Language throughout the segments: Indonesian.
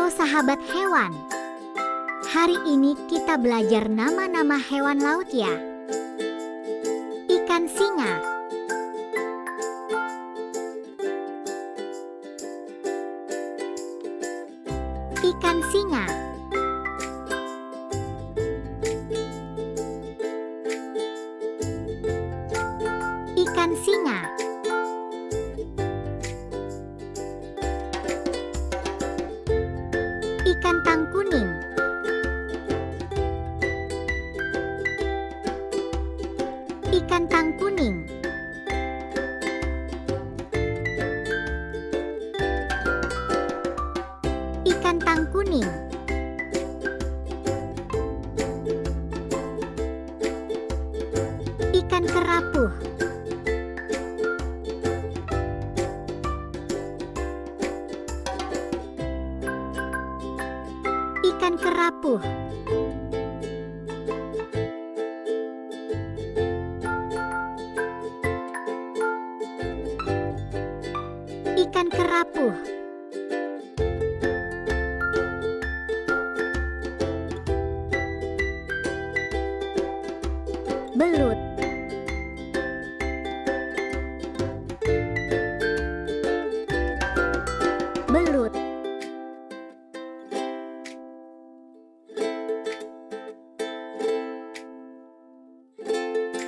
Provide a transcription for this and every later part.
Halo sahabat hewan. Hari ini kita belajar nama-nama hewan laut ya. Ikan singa. Ikan singa. Ikan singa. Ikan tang kuning. Ikan tang kuning. Ikan tang kuning. Ikan kerapu. Ikan kerapu. Ikan kerapu. Belut. Belut.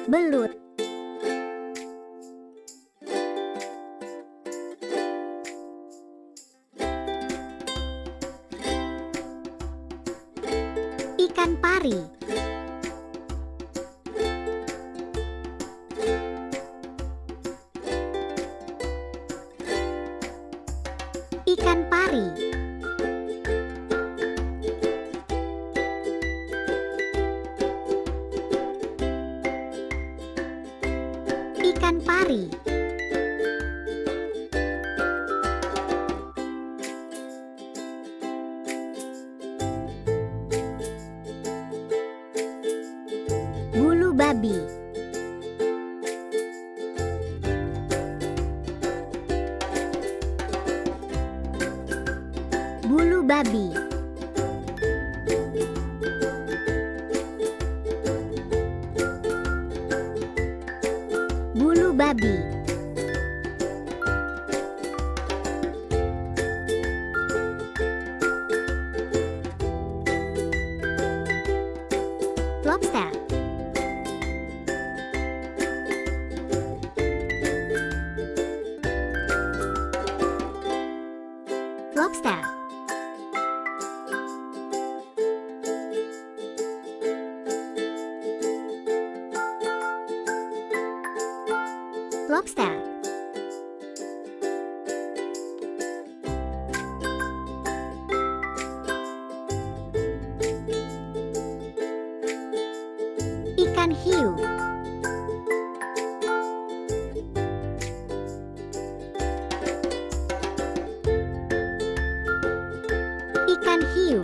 Belut. Ikan pari. Ikan pari. Ikan pari. Bulu babi. Bulu babi. Bulu babi. Lobster. Lobster. Lobster. Ikan hiu. Ikan hiu.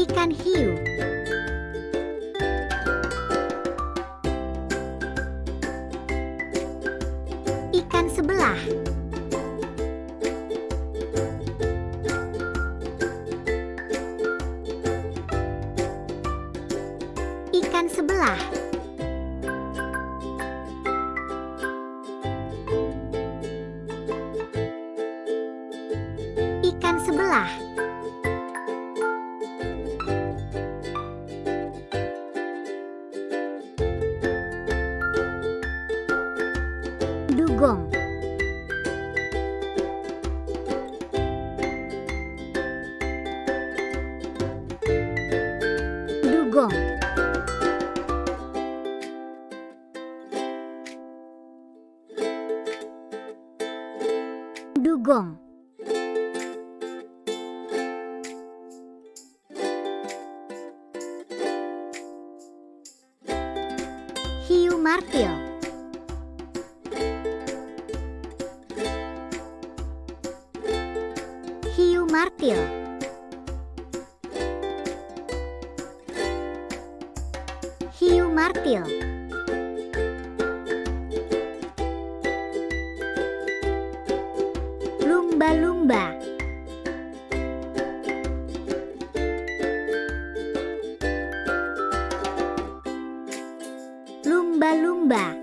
Ikan hiu. Ikan sebelah. Ikan sebelah. Ikan sebelah. Dugong. Dugong. Dugong. Hiu martil. Hiu martil. Hiu martil. lumba-lumba.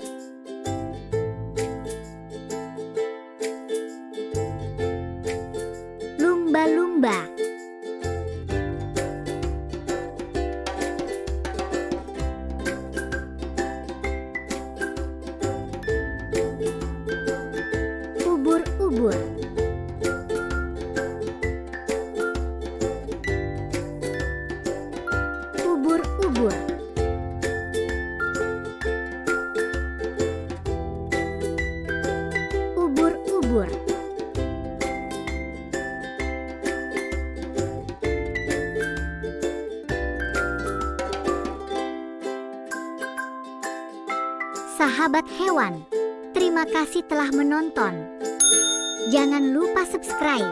Lumba-lumba. Ubur-ubur. Ubur-ubur. Ubur-ubur. Sahabat hewan, terima kasih telah menonton. Jangan lupa subscribe